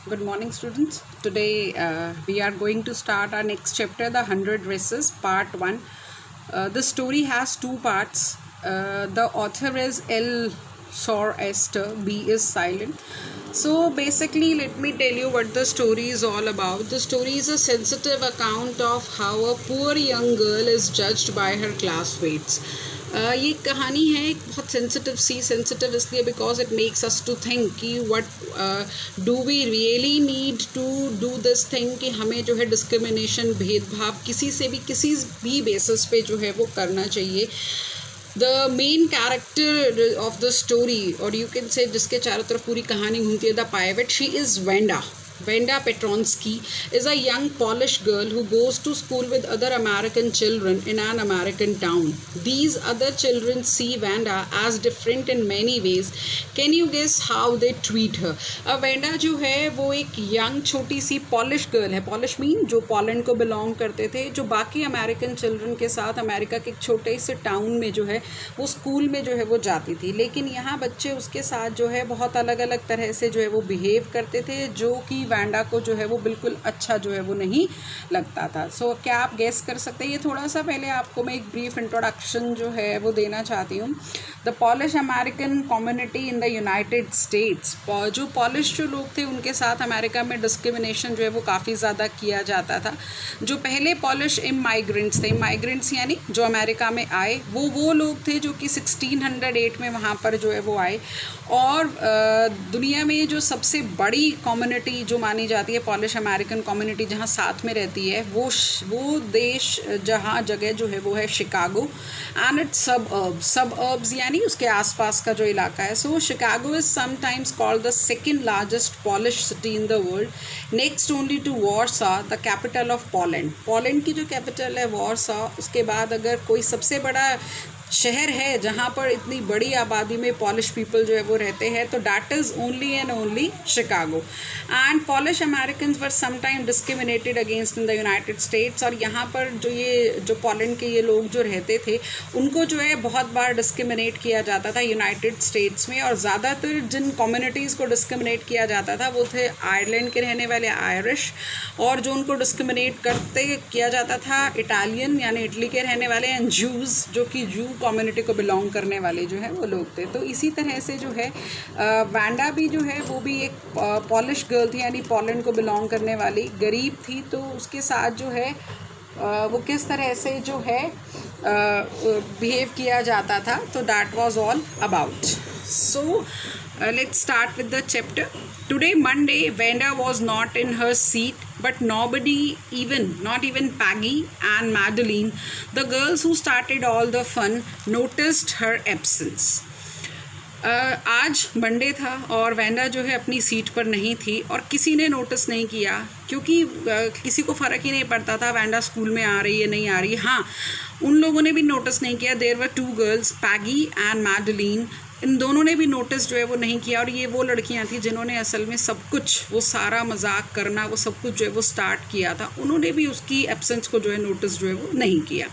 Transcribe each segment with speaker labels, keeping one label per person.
Speaker 1: Good morning, students. Today we are going to start our next chapter, The 100 Races, Part 1. The story has two parts. The author is L. Sor Esther, B is silent. So basically, let me tell you what the story is all about. The story is a sensitive account of how a poor young girl is judged by her classmates. ये कहानी है एक बहुत sensitive इसलिए because it makes us to think कि what do we really need to do this thing कि हमें जो है डिस्क्रिमिनेशन भेदभाव किसी भी बेसिस पे जो है वो करना चाहिए. The main character of the story और यू कैन से जिसके चारों तरफ पूरी कहानी घूमती है, द पायवेट, she is Wanda. Venda Petronsky is a young Polish girl who goes to school with other American children in an American town. These other children see Venda as different in many ways. Can you guess how they treat her? अब Venda जो है वो एक young छोटी सी Polish girl है. Polish mean जो Poland को belong करते थे, जो बाकी American children के साथ अमेरिका के एक छोटे से टाउन में जो है वो स्कूल में जो है वो जाती थी. लेकिन यहाँ बच्चे उसके साथ जो है बहुत अलग अलग तरह से जो है वो बिहेव करते थे, जो कि वैंडा को जो है वो बिल्कुल अच्छा जो है वो नहीं लगता था. सो क्या आप गेस कर सकते हैं? ये थोड़ा सा पहले आपको मैं एक ब्रीफ इंट्रोडक्शन जो है वो देना चाहती हूँ. The polish American community in the United states, जो पॉलिश जो लोग थे उनके साथ अमेरिका में डिस्क्रिमिनेशन जो है वो काफ़ी ज़्यादा किया जाता था. जो पहले पॉलिश इमाइग्रेंट्स थे, इमाइग्रेंट्स यानी जो अमेरिका में आए, वो लोग थे जो कि 1608 में वहाँ पर जो है वो आए. और दुनिया में जो सबसे बड़ी कम्युनिटी जो मानी जाती है पॉलिश अमेरिकन कम्युनिटी जहाँ साथ में रहती है, वो देश जहाँ जगह जो है वो है शिकागो एंड इट्स सबअर्ब्स यानी उसके आसपास का जो इलाका है. So Chicago is sometimes called the second largest Polish city in the world, next only to Warsaw, the capital of Poland. Poland की जो कैपिटल है वॉर्सा, उसके बाद अगर कोई सबसे बड़ा शहर है जहाँ पर इतनी बड़ी आबादी में पॉलिश पीपल जो है वो रहते हैं, तो that is only and only Chicago. And polish Americans were sometime discriminated against in the United states. और यहाँ पर जो पोलैंड के ये लोग जो रहते थे उनको जो है बहुत बार डिस्क्रिमिनेट किया जाता था यूनाइटेड स्टेट्स में. और ज़्यादातर जिन कम्युनिटीज़ को डिस्क्रिमिनेट किया जाता था वो थे आयरलैंड के रहने वाले आयरिश, और जो उनको डिस्क्रिमिनेट किया जाता था इटालियन यानी इटली के रहने वाले, एंड जूज़ जो कि जू कम्युनिटी को बिलोंग करने वाले जो है वो लोग थे. तो इसी तरह से जो है वैंडा भी जो है वो भी एक पॉलिश गर्ल थी यानी पोलैंड को बिलोंग करने वाली, गरीब थी. तो उसके साथ जो है वो किस तरह से जो है बिहेव किया जाता था, तो that was all about. So let's start with the chapter. Today Monday, Venda was not in her seat, but not even Peggy and Madeline, the girls who started all the fun, noticed her absence. आज Monday था और Wanda जो है अपनी seat पर नहीं थी और किसी ने नोटिस नहीं किया, क्योंकि किसी को फ़र्क ही नहीं पड़ता था वेंडा स्कूल में आ रही है नहीं आ रही. हाँ, उन लोगों ने भी नोटिस नहीं किया. There were two girls, Peggy and Madeline. इन दोनों ने भी नोटिस जो है वो नहीं किया. और ये वो लड़कियां थी जिन्होंने असल में सब कुछ, वो सारा मजाक करना, वो सब कुछ जो है वो स्टार्ट किया था. उन्होंने भी उसकी एब्सेंस को जो है नोटिस जो है वो नहीं किया.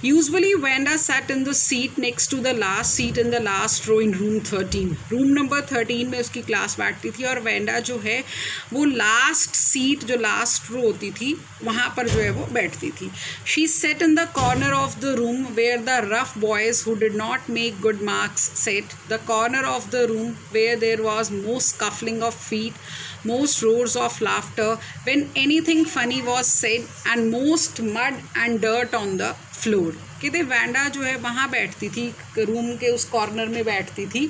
Speaker 1: Usually Vanda sat in the seat next to the last seat in the last row in room 13. Room number 13 में उसकी क्लास बैठती थी और वेंडा जो है वो लास्ट सीट, जो लास्ट रो होती थी, वहाँ पर जो है वो बैठती थी. She sat in the corner of the room where the rough boys who did not make good marks sat. The corner of the room where there was most scuffling of feet, most roars of laughter when anything funny was said, and most mud and dirt on the floor. कहते Wanda जो है वहाँ बैठती थी, room के उस corner में बैठती थी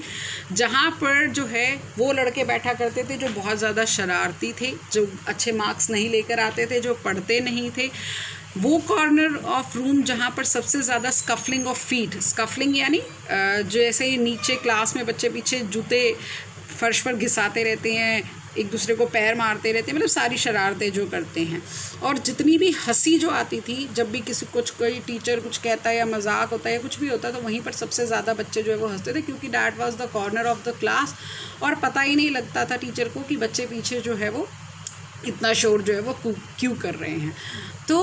Speaker 1: जहाँ पर जो है वो लड़के बैठा करते थे जो बहुत ज़्यादा शरारती थे, जो अच्छे मार्क्स नहीं लेकर आते थे, जो पढ़ते नहीं थे. वो कॉर्नर ऑफ रूम जहाँ पर सबसे ज़्यादा स्कफलिंग ऑफ फीट, स्कफलिंग यानी जैसे ही नीचे क्लास में बच्चे पीछे जूते फर्श पर घिसाते रहते हैं, एक दूसरे को पैर मारते रहते हैं, मतलब सारी शरारतें जो करते हैं. और जितनी भी हंसी जो आती थी जब भी कोई टीचर कुछ कहता है या मजाक होता है या कुछ भी होता तो वहीं पर सबसे ज़्यादा बच्चे जो है वो हंसते थे, क्योंकि that was the corner of the class. और पता ही नहीं लगता था टीचर को कि बच्चे पीछे जो है वो इतना शोर जो है वो क्यों कर रहे हैं. तो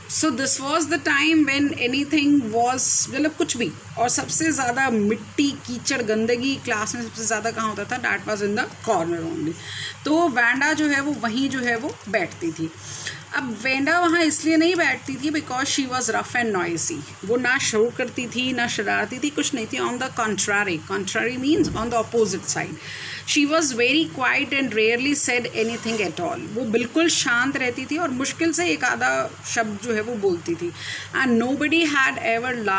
Speaker 1: so this was the time when anything was, मतलब कुछ भी, और सबसे ज़्यादा मिट्टी कीचड़ गंदगी क्लास में सबसे ज़्यादा कहाँ होता था, that was in the corner only. तो वैंडा जो है वो वहीं जो है वो बैठती थी। अब वेंडा वहाँ इसलिए नहीं बैठती थी because she was rough and noisy. वो ना शोर करती थी ना शरारती थी, कुछ नहीं थी। On the contrary means on the opposite side she was very quiet and rarely said anything at all. वो बिल्कुल शांत रहती थी और मुश्किल से एक आधा शब्द जो है वो बोलती थी। And nobody had ever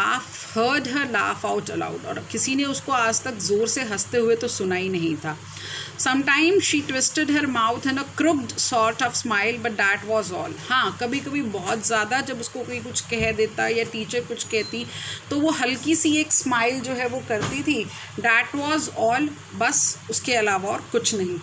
Speaker 1: heard her laugh out aloud, और किसी ने उसको आज तक ज़ोर से हंसते हुए तो सुना ही नहीं था। Sometimes she twisted her mouth in a crooked sort of smile, but that was all. हाँ, कभी कभी बहुत ज़्यादा जब उसको कोई कुछ कह देता या टीचर कुछ कहती तो वो हल्की सी एक स्माइल जो है वो करती थी। That was all, बस उसके अलावा और कुछ नहीं।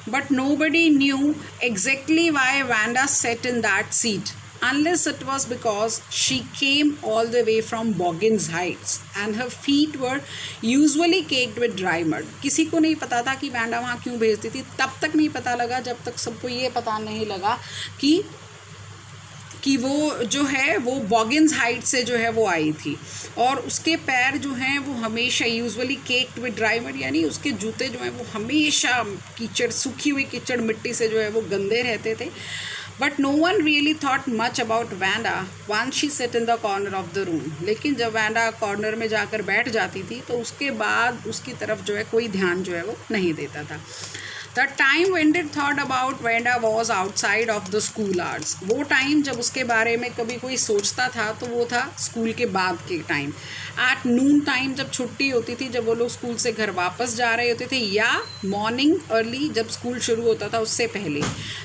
Speaker 1: But nobody knew exactly why Vanda sat in that seat, unless it was because she came all the way from Boggins Heights and her feet were usually caked with dry mud. किसी को नहीं पता था कि Wanda वहाँ क्यों भेजती थी। तब तक नहीं पता लगा जब तक सबको ये पता नहीं लगा कि वो जो है वो बॉगिन्स हाइट से जो है वो आई थी, और उसके पैर जो हैं वो हमेशा usually caked with dry mud, यानी उसके जूते जो हैं वो हमेशा कीचड़, सूखी हुई कीचड़ मिट्टी से जो है वो गंदे रहते थे। But no one really thought much about Wanda once she sat in the corner of the room. लेकिन जब वैंडा कॉर्नर में जाकर बैठ जाती थी तो उसके बाद उसकी तरफ जो है कोई ध्यान जो है वो नहीं देता था। The time when did thought about Vanda was outside of the school hours. वो टाइम जब उसके बारे में कभी कोई सोचता था तो वो था स्कूल के बाद के टाइम। एट नून टाइम जब छुट्टी होती थी, जब वो लोग स्कूल से घर वापस जा रहे होते थे, या मॉर्निंग अर्ली जब स्कूल शुरू होता था उससे पहले।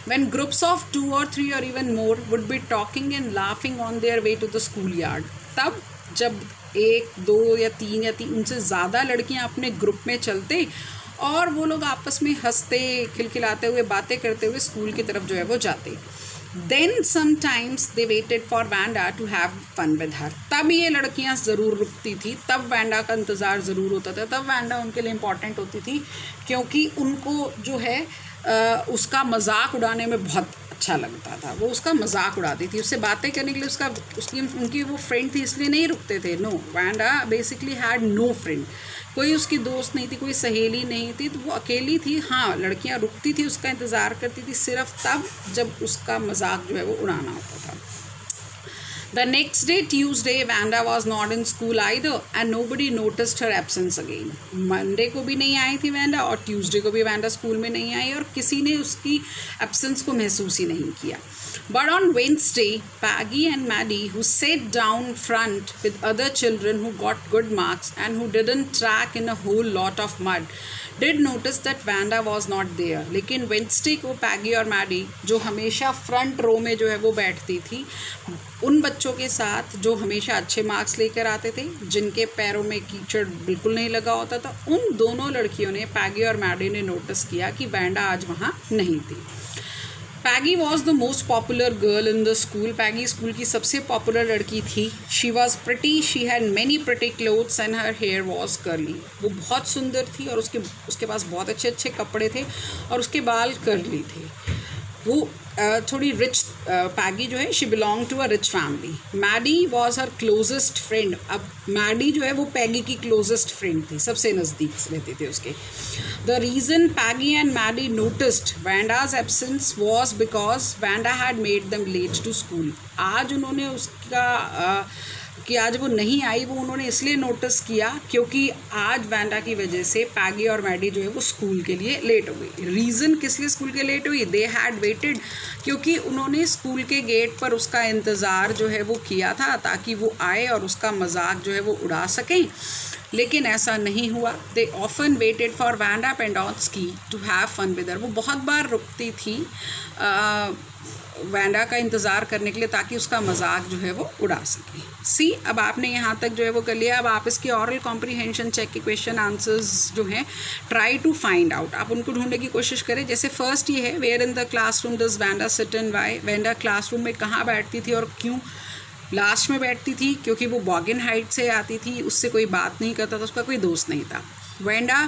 Speaker 1: when groups of 2 or 3 or even more would be talking and laughing on their way to the school yard. तब जब 1, 2 या 3 या 3 उनसे ज़्यादा लड़कियां अपने ग्रुप में चलते और वो लोग आपस में हंसते खिलखिलाते हुए बातें करते हुए स्कूल की तरफ जो है वो जाते। Then sometimes they waited for Wanda to have fun with her. तब ये लड़कियां ज़रूर रुकती थी, तब वैंडा का इंतज़ार ज़रूर होता था, तब वैंडा उनके लिए इम्पॉर्टेंट होती थी, क्योंकि उनको जो है उसका मजाक उड़ाने में बहुत अच्छा लगता था। वो उसका मजाक उड़ाती थी, उससे बातें करने के लिए उनकी वो फ्रेंड थी इसलिए नहीं रुकते थे। No, Wanda basically had no friend. कोई उसकी दोस्त नहीं थी, कोई सहेली नहीं थी, तो वो अकेली थी। हाँ, लड़कियां रुकती थी, उसका इंतज़ार करती थी सिर्फ तब जब उसका मजाक जो है वो उड़ाना होता था। The next day, Tuesday, Vanda was not in school either and nobody noticed her absence again. Monday को भी नहीं आई थी वैंडा और ट्यूसडे को भी वैंडा स्कूल में नहीं आई और किसी ने उसकी एब्सेंस को महसूस ही नहीं किया। But on Wednesday, Peggy and Maddie, who sat down front with other children who got good marks and who didn't track in a whole lot of mud, did notice that Vanda was not there. लेकिन Wednesday को Peggy और Maddie, जो हमेशा front row में जो है वो बैठती थी, उन बच्चों के साथ जो हमेशा अच्छे मार्क्स लेकर आते थे, जिनके पैरों में कीचड़ बिल्कुल नहीं लगा होता था, उन दोनों लड़कियों ने, पैगी और मैडी ने नोटिस किया कि वैंडा आज वहाँ नहीं थी। Peggy was the most popular girl in the school. Peggy school की सबसे पॉपुलर लड़की थी। She was pretty, she had many pretty clothes and her hair was curly. वो बहुत सुंदर थी और उसके पास बहुत अच्छे अच्छे कपड़े थे और उसके बाल कर्ली थे। वो थोड़ी रिच, पैगी जो है she belong to a rich family. Maddie was her closest friend. अब मैडी जो है वो पैगी की क्लोजेस्ट फ्रेंड थी, सबसे नज़दीक रहते थे उसके। The reason Peggy and Maddie noticed Wanda's absence was because Wanda had made them late to school. आज उन्होंने उसका कि आज वो नहीं आई, वो उन्होंने इसलिए नोटिस किया क्योंकि आज वैंडा की वजह से पैगी और मैडी जो है वो स्कूल के लिए लेट हो गई। रीज़न किस लिए स्कूल के लेट हुई? दे हैड वेटेड, क्योंकि उन्होंने स्कूल के गेट पर उसका इंतज़ार जो है वो किया था ताकि वो आए और उसका मजाक जो है वो उड़ा सकें, लेकिन ऐसा नहीं हुआ। They often waited for Wanda Petronski to have fun with her. वो बहुत बार रुकती थी वैंडा का इंतज़ार करने के लिए ताकि उसका मजाक जो है वो उड़ा सके। सी, अब आपने यहाँ तक जो है वो कर लिया। अब आप इसके ऑरल कॉम्प्रीहेंशन चेक के क्वेश्चन आंसर्स जो हैं ट्राई टू फाइंड आउट, आप उनको ढूंढने की कोशिश करें। जैसे फर्स्ट ये है, where in the classroom does Wanda sit and why. Wanda classroom में कहाँ बैठती थी और क्यों? लास्ट में बैठती थी क्योंकि वो बॉगिन हाइट से आती थी, उससे कोई बात नहीं करता था, उसका कोई दोस्त नहीं था। वैंडा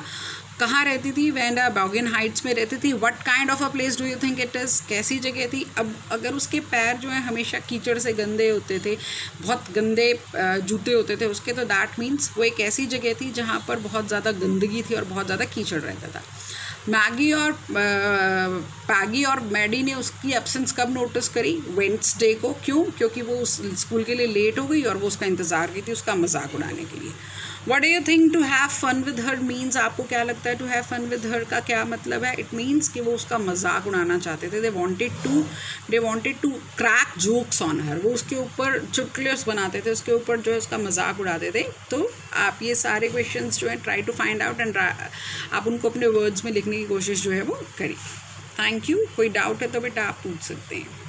Speaker 1: कहाँ रहती थी? वेंडा बॉगन हाइट्स में रहती थी। What kind of a place do you think it is? कैसी जगह थी? अब अगर उसके पैर जो है हमेशा कीचड़ से गंदे होते थे, बहुत गंदे जूते होते थे उसके, तो दैट मीन्स वो एक ऐसी जगह थी जहाँ पर बहुत ज़्यादा गंदगी थी और बहुत ज़्यादा कीचड़ रहता था। पैगी और मैडी ने उसकी एब्सेंस कब नोटिस करी? वेंसडे को। क्यों? क्योंकि वो उस स्कूल के लिए लेट हो गई और वो उसका इंतज़ार की थी उसका मजाक उड़ाने के लिए। What do you think to have fun with her means? आपको क्या लगता है to have fun with her का क्या मतलब है? इट मीन्स कि वो उसका मजाक उड़ाना चाहते थे। They wanted to crack jokes on her. वो उसके ऊपर चुटकुलेस बनाते थे, उसके ऊपर जो है उसका मजाक उड़ाते थे। तो आप ये सारे क्वेश्चंस जो हैं try to find out and आप उनको अपने वर्ड्स में लिखने की कोशिश जो है वो करिए। Thank you. कोई डाउट है तो बेटा आप पूछ सकते हैं।